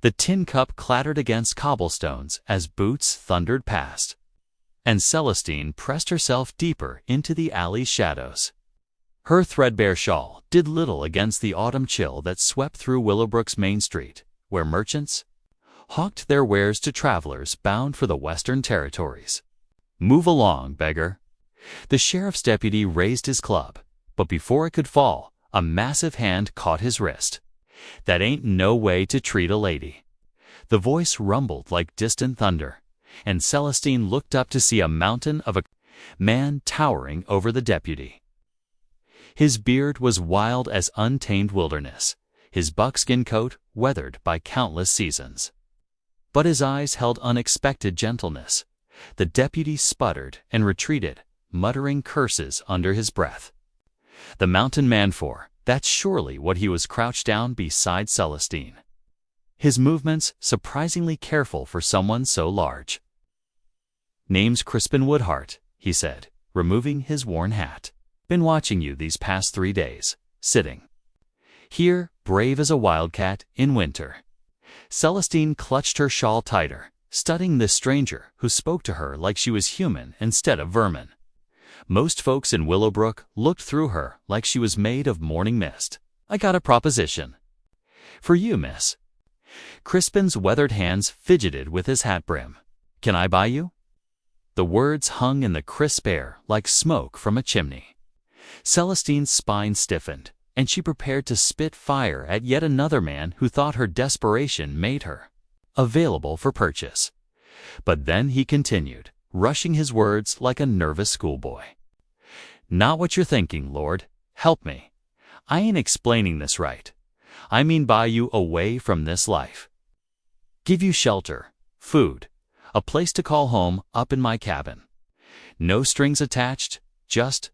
The tin cup clattered against cobblestones as boots thundered past, and Celestine pressed herself deeper into the alley's shadows. Her threadbare shawl did little against the autumn chill that swept through Willowbrook's main street, where merchants hawked their wares to travelers bound for the Western Territories. "Move along, beggar." The sheriff's deputy raised his club, but before it could fall, a massive hand caught his wrist. "That ain't no way to treat a lady." The voice rumbled like distant thunder, and Celestine looked up to see a mountain of a man towering over the deputy. His beard was wild as untamed wilderness, his buckskin coat weathered by countless seasons. But his eyes held unexpected gentleness. The deputy sputtered and retreated, muttering curses under his breath. The mountain man that's surely what he was, crouched down beside Celestine, his movements surprisingly careful for someone so large. "Name's Crispin Woodhart," he said, removing his worn hat. "Been watching you these past 3 days, sitting here, brave as a wildcat in winter." Celestine clutched her shawl tighter, studying this stranger who spoke to her like she was human instead of vermin. Most folks in Willowbrook looked through her like she was made of morning mist. "I got a proposition for you, miss." Crispin's weathered hands fidgeted with his hat brim. "Can I buy you?" The words hung in the crisp air like smoke from a chimney. Celestine's spine stiffened, and she prepared to spit fire at yet another man who thought her desperation made her available for purchase. But then he continued, rushing his words like a nervous schoolboy. "Not what you're thinking, Lord. Help me. I ain't explaining this right. I mean buy you away from this life. Give you shelter, food, a place to call home up in my cabin. No strings attached, just ...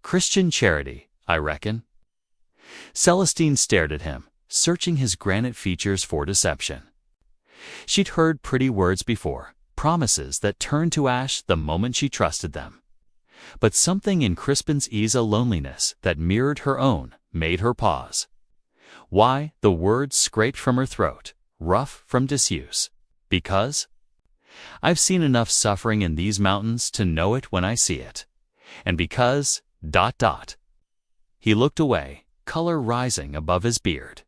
Christian charity, I reckon." Celestine stared at him, searching his granite features for deception. She'd heard pretty words before, promises that turned to ash the moment she trusted them. But something in Crispin's ease, a loneliness that mirrored her own, made her pause. Why, the words scraped from her throat, rough from disuse. "Because I've seen enough suffering in these mountains to know it when I see it. And because ... He looked away, color rising above his beard.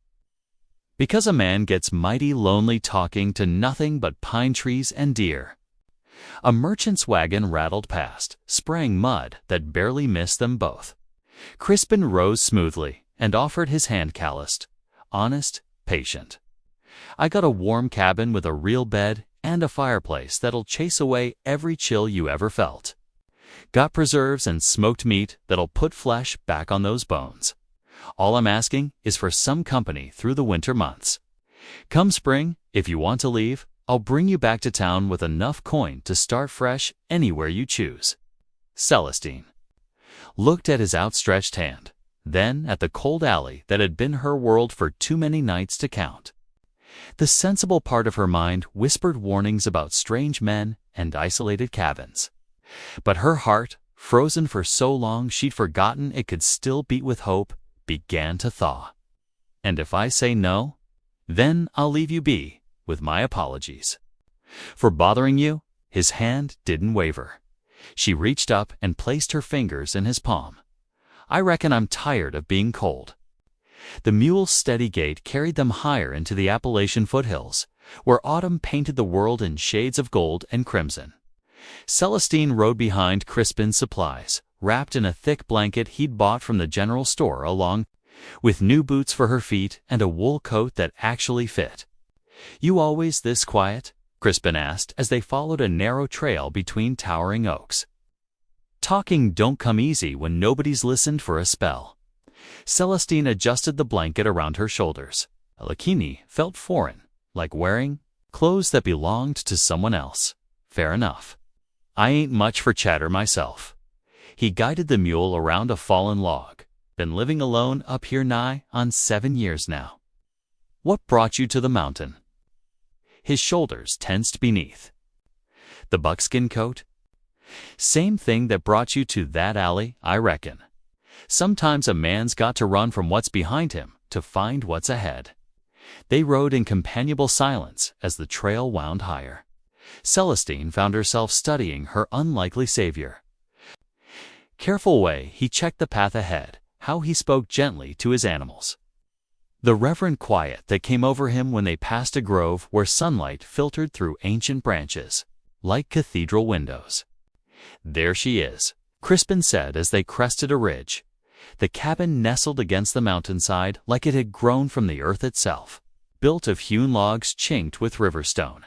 "Because a man gets mighty lonely talking to nothing but pine trees and deer." A merchant's wagon rattled past, spraying mud that barely missed them both. Crispin rose smoothly and offered his hand, calloused, honest, patient. "I got a warm cabin with a real bed and a fireplace that'll chase away every chill you ever felt. Got preserves and smoked meat that'll put flesh back on those bones. All I'm asking is for some company through the winter months. Come spring, if you want to leave, I'll bring you back to town with enough coin to start fresh anywhere you choose." Celestine looked at his outstretched hand, then at the cold alley that had been her world for too many nights to count. The sensible part of her mind whispered warnings about strange men and isolated cabins. But her heart, frozen for so long she'd forgotten it could still beat with hope, began to thaw. "And if I say no, then I'll leave you be, with my apologies for bothering you." His hand didn't waver. She reached up and placed her fingers in his palm. "I reckon I'm tired of being cold." The mule's steady gait carried them higher into the Appalachian foothills, where autumn painted the world in shades of gold and crimson. Celestine rode behind Crispin's supplies, wrapped in a thick blanket he'd bought from the general store, along with new boots for her feet and a wool coat that actually fit. "You always this quiet?" Crispin asked as they followed a narrow trail between towering oaks. "Talking don't come easy when nobody's listened for a spell." Celestine adjusted the blanket around her shoulders. Lakini felt foreign, like wearing clothes that belonged to someone else. "Fair enough. I ain't much for chatter myself." He guided the mule around a fallen log. "Been living alone up here nigh on 7 years now." "What brought you to the mountain?" His shoulders tensed beneath. "The buckskin coat?" "Same thing that brought you to that alley, I reckon. Sometimes a man's got to run from what's behind him to find what's ahead." They rode in companionable silence as the trail wound higher. Celestine found herself studying her unlikely savior. Careful way he checked the path ahead, how he spoke gently to his animals. The reverent quiet that came over him when they passed a grove where sunlight filtered through ancient branches, like cathedral windows. "There she is," Crispin said as they crested a ridge. The cabin nestled against the mountainside like it had grown from the earth itself, built of hewn logs chinked with river stone.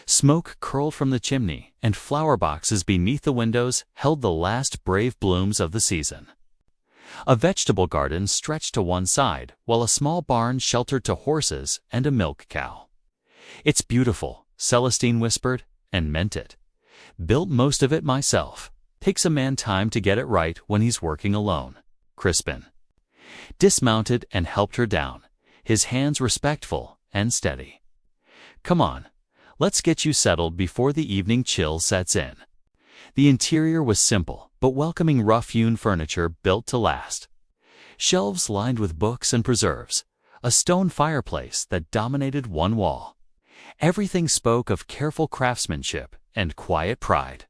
Smoke curled from the chimney, and flower boxes beneath the windows held the last brave blooms of the season. A vegetable garden stretched to one side, while a small barn sheltered to horses and a milk cow. "It's beautiful," Celestine whispered, and meant it. "Built most of it myself. Takes a man time to get it right when he's working alone." Crispin dismounted and helped her down, his hands respectful and steady. "Come on, let's get you settled before the evening chill sets in." The interior was simple, but welcoming rough-hewn furniture built to last. Shelves lined with books and preserves, a stone fireplace that dominated one wall. Everything spoke of careful craftsmanship and quiet pride.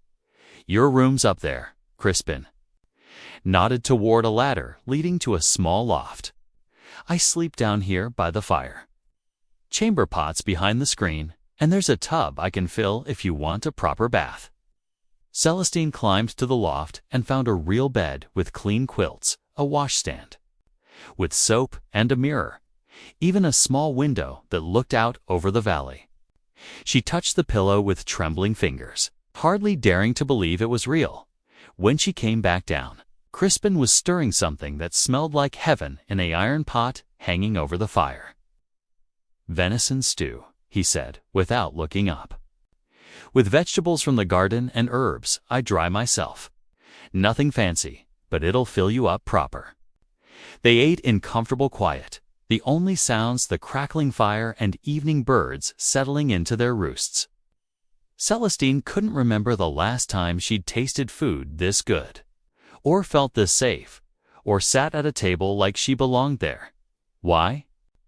"Your room's up there," Crispin nodded toward a ladder leading to a small loft. "I sleep down here by the fire. Chamber pots behind the screen, and there's a tub I can fill if you want a proper bath." Celestine climbed to the loft and found a real bed with clean quilts, a washstand with soap and a mirror, even a small window that looked out over the valley. She touched the pillow with trembling fingers, hardly daring to believe it was real. When she came back down, Crispin was stirring something that smelled like heaven in an iron pot hanging over the fire. "Venison stew," he said, without looking up. "With vegetables from the garden and herbs I dry myself. Nothing fancy, but it'll fill you up proper." They ate in comfortable quiet, the only sounds the crackling fire and evening birds settling into their roosts. Celestine couldn't remember the last time she'd tasted food this good, or felt this safe, or sat at a table like she belonged there. "Why?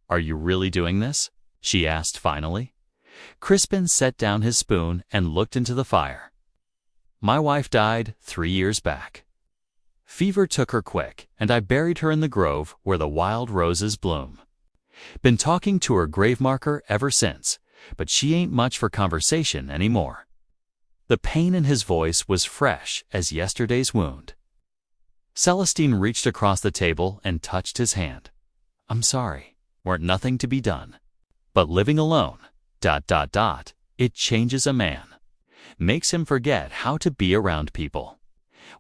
Are you really doing this?" she asked finally. Crispin set down his spoon and looked into the fire. "My wife died 3 years back. Fever took her quick, and I buried her in the grove where the wild roses bloom. Been talking to her grave marker ever since, but she ain't much for conversation anymore." The pain in his voice was fresh as yesterday's wound. Celestine reached across the table and touched his hand. "I'm sorry, weren't nothing to be done. But living alone, ... it changes a man. Makes him forget how to be around people.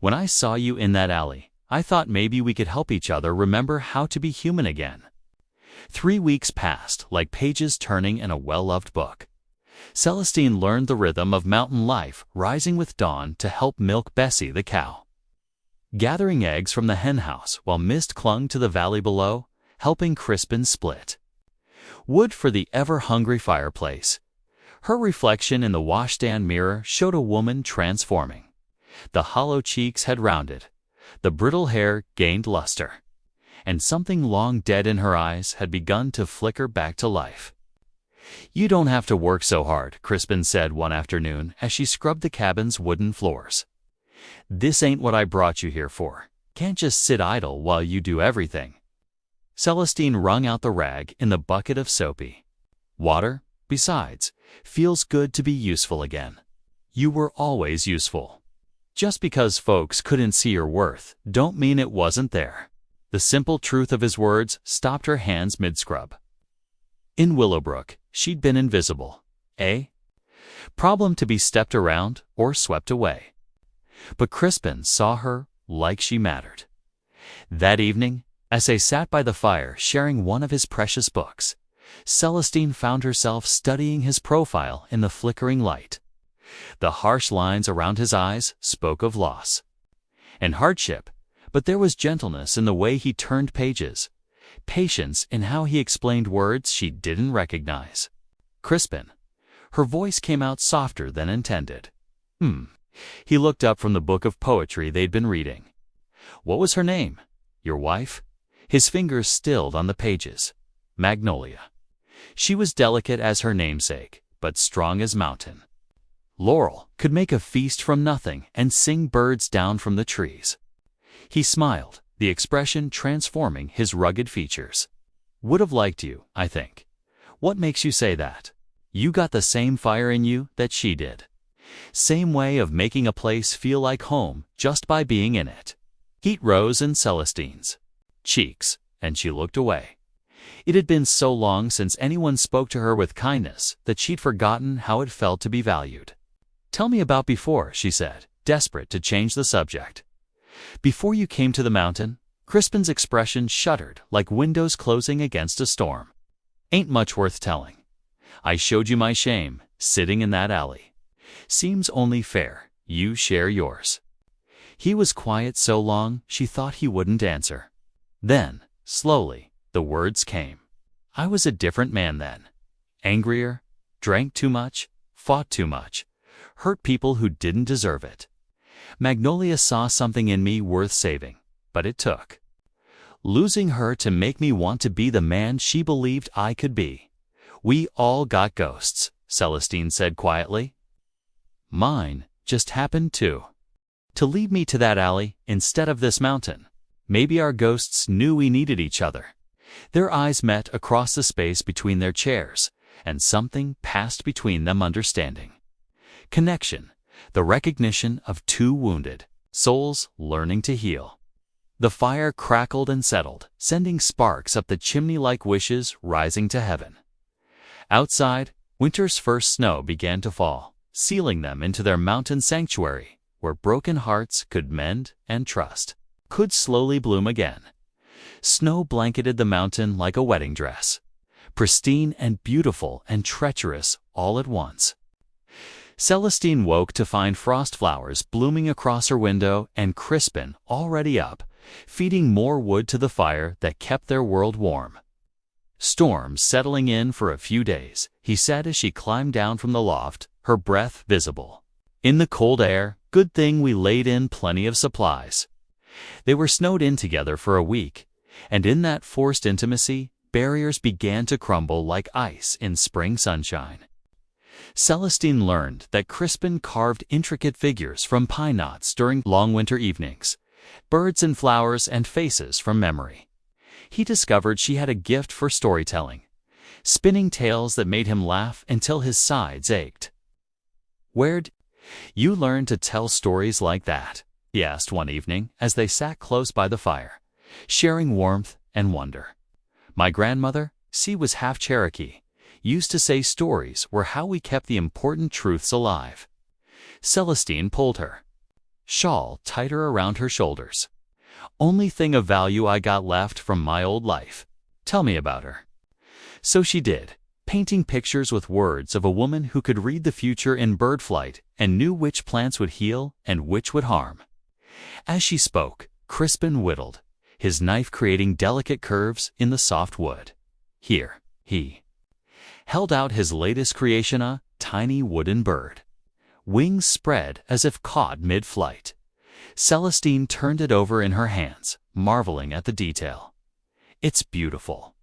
When I saw you in that alley, I thought maybe we could help each other remember how to be human again." 3 weeks passed like pages turning in a well-loved book. Celestine learned the rhythm of mountain life, rising with dawn to help milk Bessie the cow, gathering eggs from the henhouse while mist clung to the valley below, helping Crispin split wood for the ever-hungry fireplace. Her reflection in the washstand mirror showed a woman transforming. The hollow cheeks had rounded, the brittle hair gained luster, and something long dead in her eyes had begun to flicker back to life. "You don't have to work so hard," Crispin said one afternoon as she scrubbed the cabin's wooden floors. "This ain't what I brought you here for. Can't just sit idle while you do everything." Celestine wrung out the rag in the bucket of soapy water. "Besides, feels good to be useful again. You were always useful. Just because folks couldn't see your worth, don't mean it wasn't there." The simple truth of his words stopped her hands mid-scrub. In Willowbrook, she'd been invisible. Problem to be stepped around or swept away. But Crispin saw her like she mattered. That evening, as they sat by the fire sharing one of his precious books, Celestine found herself studying his profile in the flickering light. The harsh lines around his eyes spoke of loss and hardship, but there was gentleness in the way he turned pages, patience in how he explained words she didn't recognize. "Crispin." Her voice came out softer than intended. He looked up from the book of poetry they'd been reading. "What was her name? Your wife?" His fingers stilled on the pages. "Magnolia." She was delicate as her namesake, but strong as mountain. Laurel could make a feast from nothing and sing birds down from the trees. He smiled, the expression transforming his rugged features. Would have liked you, I think. What makes you say that? You got the same fire in you that she did. Same way of making a place feel like home just by being in it. Heat rose in Celestine's cheeks, and she looked away. It had been so long since anyone spoke to her with kindness that she'd forgotten how it felt to be valued. Tell me about before, she said, desperate to change the subject. Before you came to the mountain? Crispin's expression shuddered like windows closing against a storm. Ain't much worth telling. I showed you my shame, sitting in that alley. Seems only fair, you share yours. He was quiet so long she thought he wouldn't answer. Then, slowly, the words came. I was a different man then. Angrier, drank too much, fought too much, hurt people who didn't deserve it. Magnolia saw something in me worth saving, but it took losing her to make me want to be the man she believed I could be. We all got ghosts, Celestine said quietly. Mine just happened to lead me to that alley instead of this mountain. Maybe our ghosts knew we needed each other. Their eyes met across the space between their chairs, and something passed between them, understanding. Connection, the recognition of two wounded souls learning to heal. The fire crackled and settled, sending sparks up the chimney like wishes rising to heaven. Outside, winter's first snow began to fall, sealing them into their mountain sanctuary, where broken hearts could mend and trust could slowly bloom again. Snow blanketed the mountain like a wedding dress, pristine and beautiful and treacherous all at once. Celestine woke to find frost flowers blooming across her window and Crispin already up, feeding more wood to the fire that kept their world warm. Storms settling in for a few days, he said as she climbed down from the loft, her breath visible in the cold air. Good thing we laid in plenty of supplies. They were snowed in together for a week, and in that forced intimacy, barriers began to crumble like ice in spring sunshine. Celestine learned that Crispin carved intricate figures from pine knots during long winter evenings, birds and flowers and faces from memory. He discovered she had a gift for storytelling, spinning tales that made him laugh until his sides ached. Where'd you learn to tell stories like that? He asked one evening as they sat close by the fire, sharing warmth and wonder. My grandmother, she was half Cherokee, used to say stories were how we kept the important truths alive. Celestine pulled her shawl tighter around her shoulders. Only thing of value I got left from my old life. Tell me about her. So she did, painting pictures with words of a woman who could read the future in bird flight and knew which plants would heal and which would harm. As she spoke, Crispin whittled, his knife creating delicate curves in the soft wood. Here, he held out his latest creation, a tiny wooden bird. Wings spread as if caught mid-flight. Celestine turned it over in her hands, marveling at the detail. It's beautiful.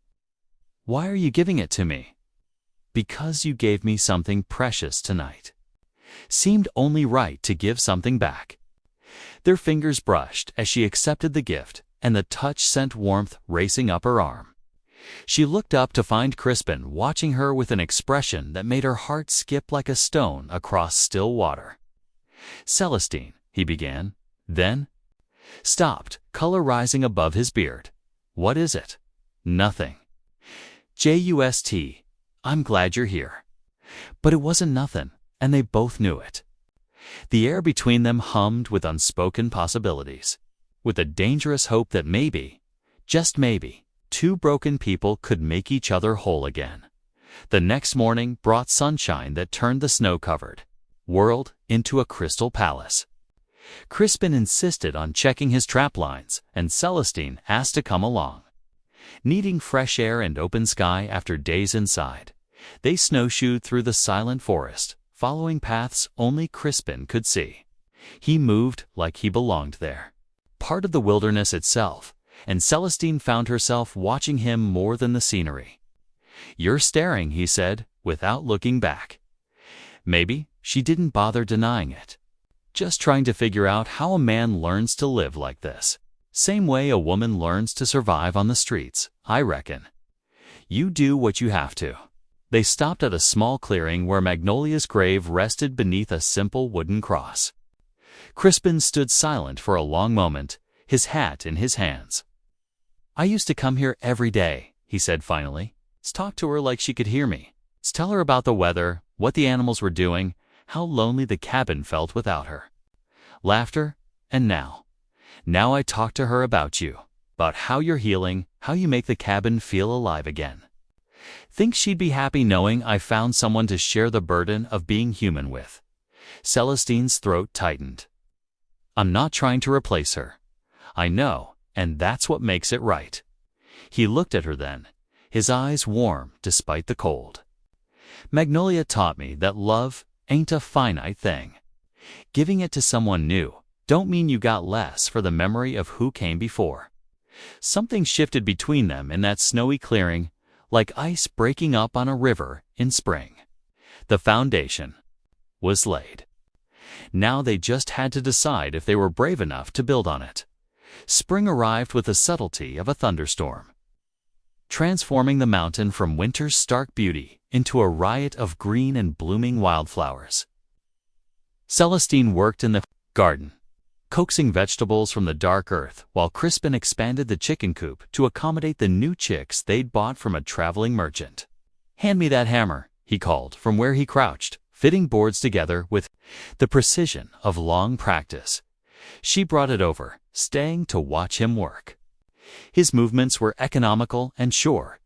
Why are you giving it to me? Because you gave me something precious tonight. Seemed only right to give something back. Their fingers brushed as she accepted the gift, and the touch sent warmth racing up her arm. She looked up to find Crispin watching her with an expression that made her heart skip like a stone across still water. Celestine, he began, then stopped, color rising above his beard. What is it? Nothing. Just, I'm glad you're here. But it wasn't nothing, and they both knew it. The air between them hummed with unspoken possibilities, with a dangerous hope that maybe, just maybe, two broken people could make each other whole again. The next morning brought sunshine that turned the snow-covered world into a crystal palace. Crispin insisted on checking his trap lines, and Celestine asked to come along. Needing fresh air and open sky after days inside, they snowshoed through the silent forest, following paths only Crispin could see. He moved like he belonged there, part of the wilderness itself, and Celestine found herself watching him more than the scenery. "You're staring," he said, without looking back. Maybe she didn't bother denying it. Just trying to figure out how a man learns to live like this. Same way a woman learns to survive on the streets, I reckon. You do what you have to. They stopped at a small clearing where Magnolia's grave rested beneath a simple wooden cross. Crispin stood silent for a long moment, his hat in his hands. "I used to come here every day," he said finally. "Let's talk to her like she could hear me. Let's tell her about the weather, what the animals were doing, how lonely the cabin felt without her." Laughter, and now I talk to her about you, about how you're healing, how you make the cabin feel alive again. Think she'd be happy knowing I found someone to share the burden of being human with. Celestine's throat tightened. "I'm not trying to replace her. I know, and that's what makes it right." He looked at her then, his eyes warm despite the cold. "Magnolia taught me that love ain't a finite thing. Giving it to someone new don't mean you got less for the memory of who came before." Something shifted between them in that snowy clearing, like ice breaking up on a river in spring. The foundation was laid. Now they just had to decide if they were brave enough to build on it. Spring arrived with the subtlety of a thunderstorm, transforming the mountain from winter's stark beauty into a riot of green and blooming wildflowers. Celestine worked in the garden, coaxing vegetables from the dark earth, while Crispin expanded the chicken coop to accommodate the new chicks they'd bought from a traveling merchant. "Hand me that hammer," he called from where he crouched, fitting boards together with the precision of long practice. She brought it over, staying to watch him work. His movements were economical and sure,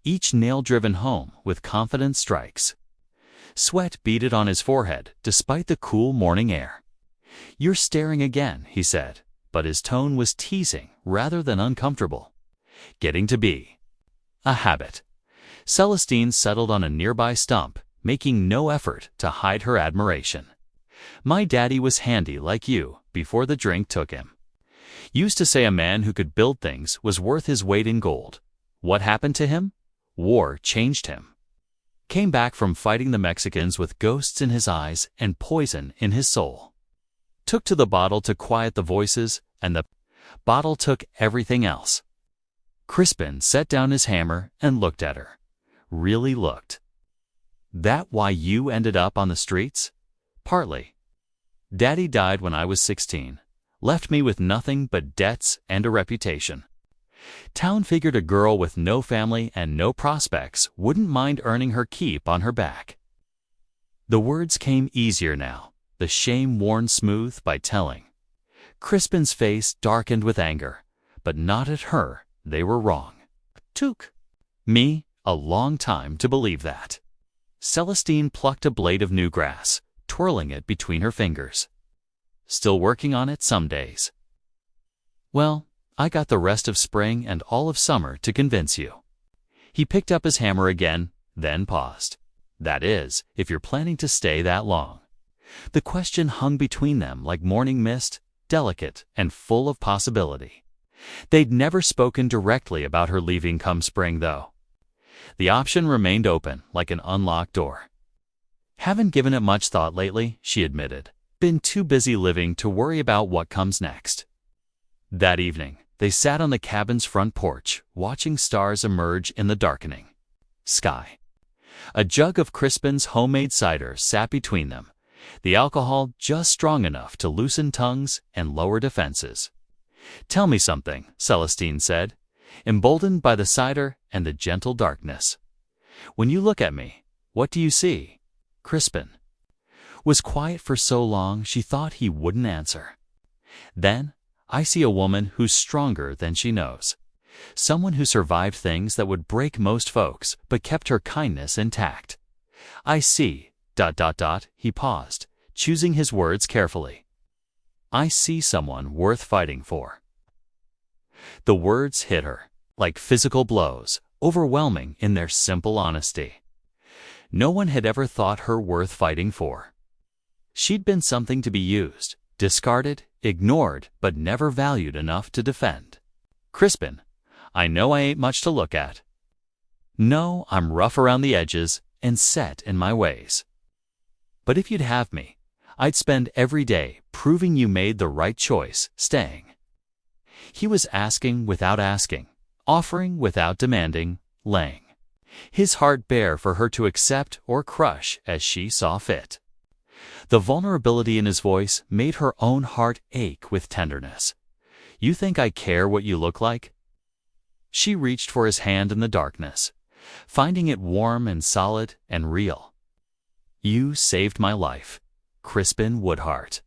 each nail driven home with confident strikes. Sweat beaded on his forehead despite the cool morning air. "You're staring again," he said, but his tone was teasing rather than uncomfortable. Getting to be a habit. Celestine settled on a nearby stump, making no effort to hide her admiration. "My daddy was handy like you before the drink took him. Used to say a man who could build things was worth his weight in gold. What happened to him? War changed him. Came back from fighting the Mexicans with ghosts in his eyes and poison in his soul. Took to the bottle to quiet the voices, and the bottle took everything else." Crispin set down his hammer and looked at her. Really looked. "That why you ended up on the streets?" "Partly. Daddy died when I was 16. Left me with nothing but debts and a reputation. Town figured a girl with no family and no prospects wouldn't mind earning her keep on her back." The words came easier now, the shame worn smooth by telling. Crispin's face darkened with anger, but not at her. They were wrong. "Took me a long time to believe that." Celestine plucked a blade of new grass, twirling it between her fingers. "Still working on it some days." "Well, I got the rest of spring and all of summer to convince you." He picked up his hammer again, then paused. "That is, if you're planning to stay that long." The question hung between them like morning mist, delicate and full of possibility. They'd never spoken directly about her leaving come spring, though. The option remained open like an unlocked door. "Haven't given it much thought lately," she admitted. "Been too busy living to worry about what comes next." That evening, they sat on the cabin's front porch, watching stars emerge in the darkening sky. A jug of Crispin's homemade cider sat between them, the alcohol just strong enough to loosen tongues and lower defenses. "Tell me something," Celestine said, emboldened by the cider and the gentle darkness. "When you look at me, what do you see?" Crispin was quiet for so long she thought he wouldn't answer. "Then, I see a woman who's stronger than she knows. Someone who survived things that would break most folks, but kept her kindness intact. I see, ... He paused, choosing his words carefully. "I see someone worth fighting for." The words hit her, like physical blows, overwhelming in their simple honesty. No one had ever thought her worth fighting for. She'd been something to be used, discarded, ignored, but never valued enough to defend. "Crispin, I know I ain't much to look at." No, I'm rough around the edges and set in my ways. But if you'd have me, I'd spend every day proving you made the right choice, staying. He was asking without asking, offering without demanding, laying his heart bare for her to accept or crush as she saw fit. The vulnerability in his voice made her own heart ache with tenderness. You think I care what you look like? She reached for his hand in the darkness, finding it warm and solid and real. You saved my life, Crispin Woodheart.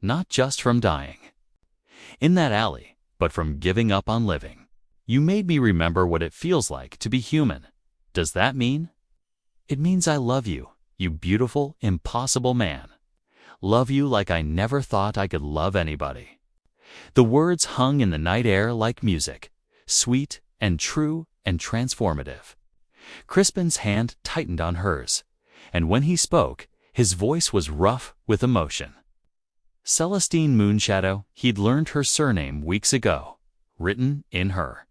Not just from dying in that alley, but from giving up on living. You made me remember what it feels like to be human. Does that mean? It means I love you, you beautiful, impossible man. Love you like I never thought I could love anybody. The words hung in the night air like music, sweet and true and transformative. Crispin's hand tightened on hers, and when he spoke, his voice was rough with emotion. Celestine Moonshadow, he'd learned her surname weeks ago, written in her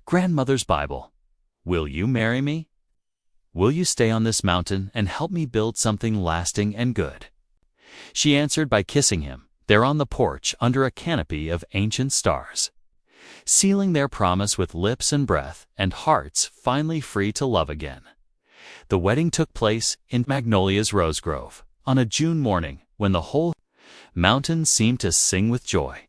grandmother's Bible. Will you marry me? Will you stay on this mountain and help me build something lasting and good? She answered by kissing him, there on the porch under a canopy of ancient stars, sealing their promise with lips and breath and hearts finally free to love again. The wedding took place in Magnolia's Rose Grove on a June morning when the whole mountain seemed to sing with joy.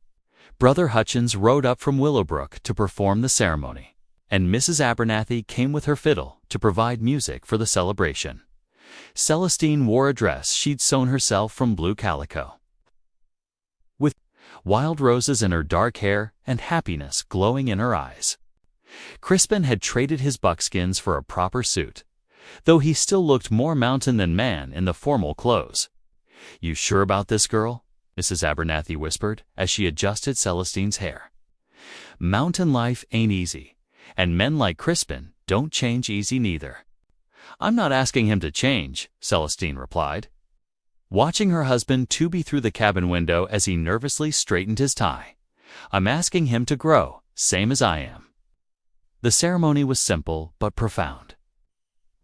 Brother Hutchins rode up from Willowbrook to perform the ceremony, and Mrs. Abernathy came with her fiddle to provide music for the celebration. Celestine wore a dress she'd sewn herself from blue calico, with wild roses in her dark hair and happiness glowing in her eyes. Crispin had traded his buckskins for a proper suit, though he still looked more mountain than man in the formal clothes. You sure about this, girl? Mrs. Abernathy whispered as she adjusted Celestine's hair. Mountain life ain't easy, and men like Crispin don't change easy neither. I'm not asking him to change, Celestine replied, watching her husband tooby through the cabin window as he nervously straightened his tie. I'm asking him to grow, same as I am. The ceremony was simple but profound.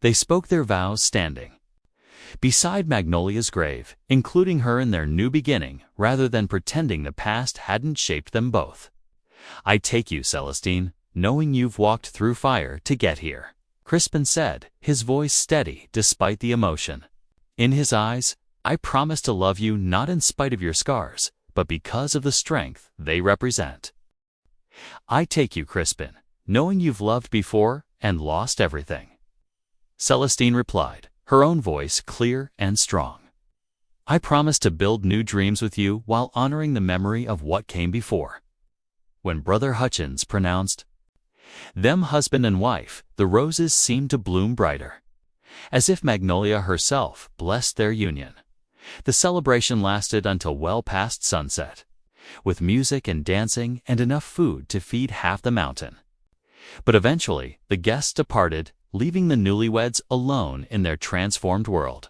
They spoke their vows standing beside Magnolia's grave, including her in their new beginning rather than pretending the past hadn't shaped them both. I take you, Celestine, knowing you've walked through fire to get here, Crispin said, his voice steady despite the emotion. In his eyes, I promise to love you not in spite of your scars, but because of the strength they represent. I take you, Crispin, knowing you've loved before and lost everything. Celestine replied, her own voice clear and strong. I promise to build new dreams with you while honoring the memory of what came before. When Brother Hutchins pronounced them husband and wife, the roses seemed to bloom brighter, as if Magnolia herself blessed their union. The celebration lasted until well past sunset, with music and dancing and enough food to feed half the mountain. But eventually, the guests departed, leaving the newlyweds alone in their transformed world.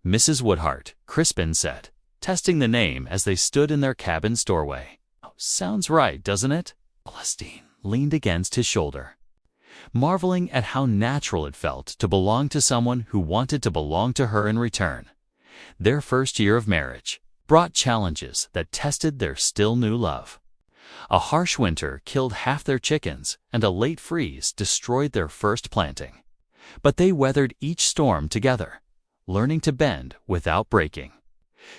Mrs. Woodheart, Crispin said, testing the name as they stood in their cabin's doorway. Oh, sounds right, doesn't it? Celestine leaned against his shoulder, marveling at how natural it felt to belong to someone who wanted to belong to her in return. Their first year of marriage brought challenges that tested their still new love. A harsh winter killed half their chickens, and a late freeze destroyed their first planting. But they weathered each storm together, learning to bend without breaking,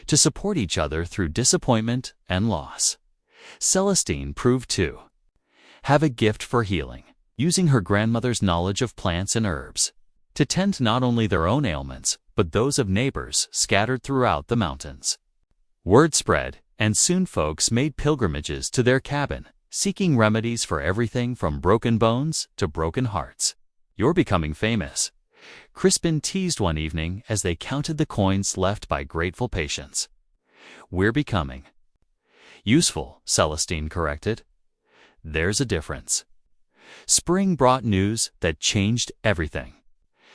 to support each other through disappointment and loss. Celestine proved to have a gift for healing, using her grandmother's knowledge of plants and herbs to tend not only their own ailments, but those of neighbors scattered throughout the mountains. Word spread, and soon folks made pilgrimages to their cabin, seeking remedies for everything from broken bones to broken hearts. You're becoming famous, Crispin teased one evening as they counted the coins left by grateful patients. We're becoming useful, Celestine corrected. There's a difference. Spring brought news that changed everything.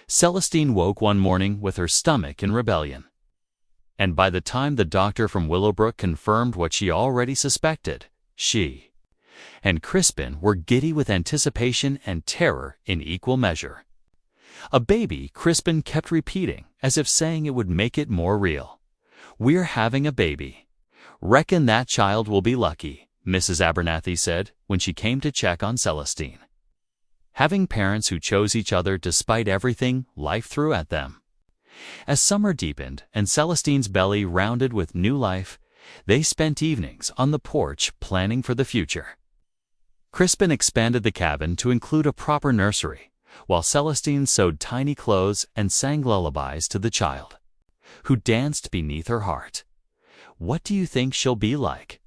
Celestine woke one morning with her stomach in rebellion. And by the time the doctor from Willowbrook confirmed what she already suspected, she and Crispin were giddy with anticipation and terror in equal measure. A baby, Crispin kept repeating, as if saying it would make it more real. "We're having a baby. Reckon that child will be lucky," Mrs. Abernathy said when she came to check on Celestine. Having parents who chose each other despite everything life threw at them. As summer deepened and Celestine's belly rounded with new life, they spent evenings on the porch planning for the future. Crispin expanded the cabin to include a proper nursery, while Celestine sewed tiny clothes and sang lullabies to the child, who danced beneath her heart. "What do you think she'll be like?"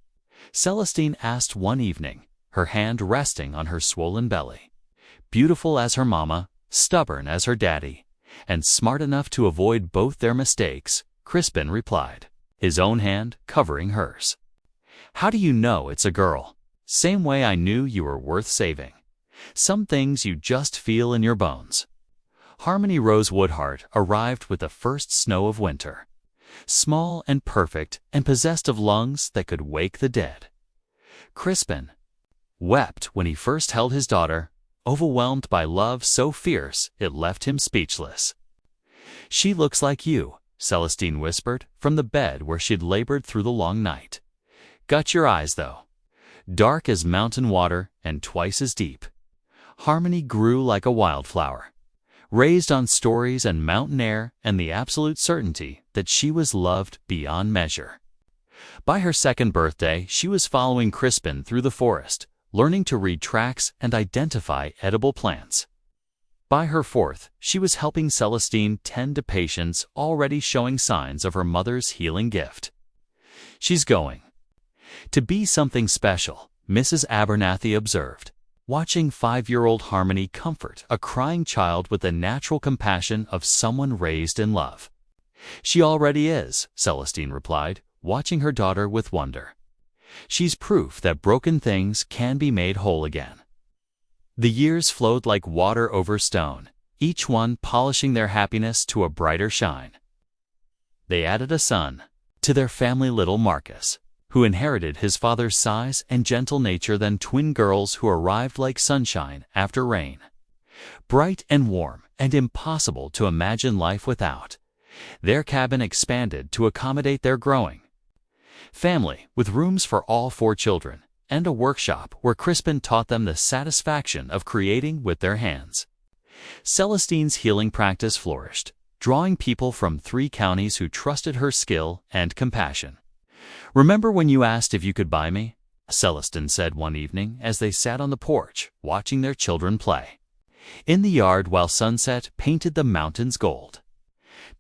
Celestine asked one evening, her hand resting on her swollen belly. "Beautiful as her mama, stubborn as her daddy, and smart enough to avoid both their mistakes," Crispin replied, his own hand covering hers. "How do you know it's a girl?" "Same way I knew you were worth saving. Some things you just feel in your bones." Harmony Rose Woodhart arrived with the first snow of winter, small and perfect and possessed of lungs that could wake the dead. Crispin wept when he first held his daughter, overwhelmed by love so fierce it left him speechless. "She looks like you," Celestine whispered from the bed where she'd labored through the long night. "Got your eyes, though. Dark as mountain water and twice as deep." Harmony grew like a wildflower, raised on stories and mountain air and the absolute certainty that she was loved beyond measure. By her second birthday, she was following Crispin through the forest, learning to read tracks and identify edible plants. By her fourth, she was helping Celestine tend to patients already showing signs of her mother's healing gift. "She's going to be something special," Mrs. Abernathy observed, watching 5-year-old Harmony comfort a crying child with the natural compassion of someone raised in love. "She already is," Celestine replied, watching her daughter with wonder. "She's proof that broken things can be made whole again." The years flowed like water over stone, each one polishing their happiness to a brighter shine. They added a son to their family, little Marcus, who inherited his father's size and gentle nature, then twin girls who arrived like sunshine after rain. Bright and warm and impossible to imagine life without, their cabin expanded to accommodate their growing family, with rooms for all 4 children, and a workshop where Crispin taught them the satisfaction of creating with their hands. Celestine's healing practice flourished, drawing people from 3 counties who trusted her skill and compassion. "Remember when you asked if you could buy me?" Celestine said one evening as they sat on the porch, watching their children play in the yard while sunset painted the mountains gold.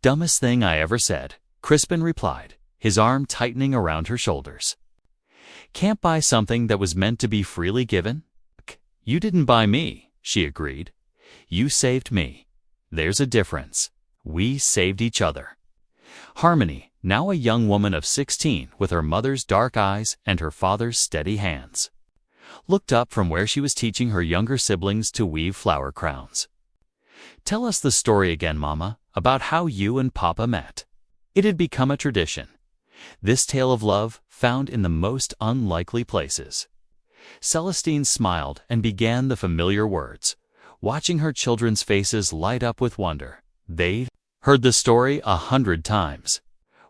"Dumbest thing I ever said," Crispin replied, his arm tightening around her shoulders. "Can't buy something that was meant to be freely given?" "You didn't buy me," she agreed. "You saved me. There's a difference. We saved each other." Harmony, now a young woman of 16 with her mother's dark eyes and her father's steady hands, looked up from where she was teaching her younger siblings to weave flower crowns. "Tell us the story again, Mama, about how you and Papa met." It had become a tradition, this tale of love found in the most unlikely places. Celestine smiled and began the familiar words, watching her children's faces light up with wonder. They'd heard the story 100 times.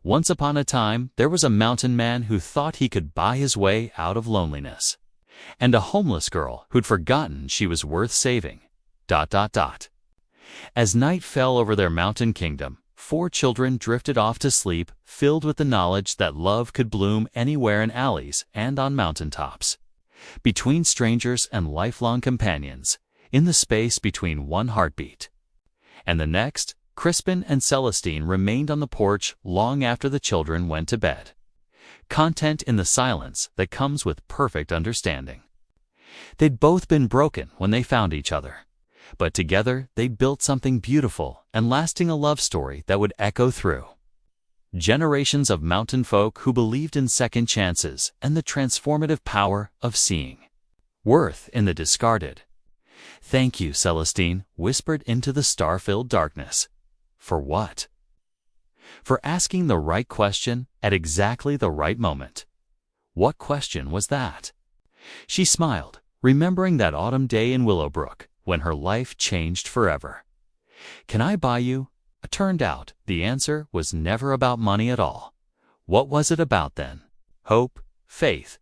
Once upon a time, there was a mountain man who thought he could buy his way out of loneliness, and a homeless girl who'd forgotten she was worth saving. ... As night fell over their mountain kingdom, 4 children drifted off to sleep, filled with the knowledge that love could bloom anywhere, in alleys and on mountaintops, between strangers and lifelong companions, in the space between one heartbeat and the next. Crispin and Celestine remained on the porch long after the children went to bed, content in the silence that comes with perfect understanding. They'd both been broken when they found each other, but together they built something beautiful and lasting, a love story that would echo through generations of mountain folk who believed in second chances and the transformative power of seeing worth in the discarded. "Thank you," Celestine whispered into the star-filled darkness. "For what?" "For asking the right question at exactly the right moment." What question was that? She smiled, remembering that autumn day in Willowbrook when her life changed forever. "Can I buy you?" Turned out, the answer was never about money at all. What was it about then? Hope, faith,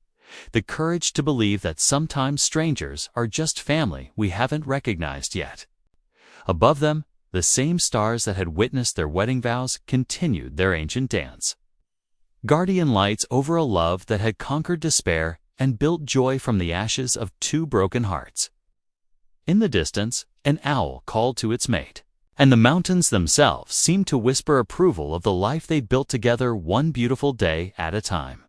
the courage to believe that sometimes strangers are just family we haven't recognized yet. Above them, the same stars that had witnessed their wedding vows continued their ancient dance. Guardian lights over a love that had conquered despair and built joy from the ashes of two broken hearts. In the distance, an owl called to its mate, and the mountains themselves seemed to whisper approval of the life they'd built together one beautiful day at a time.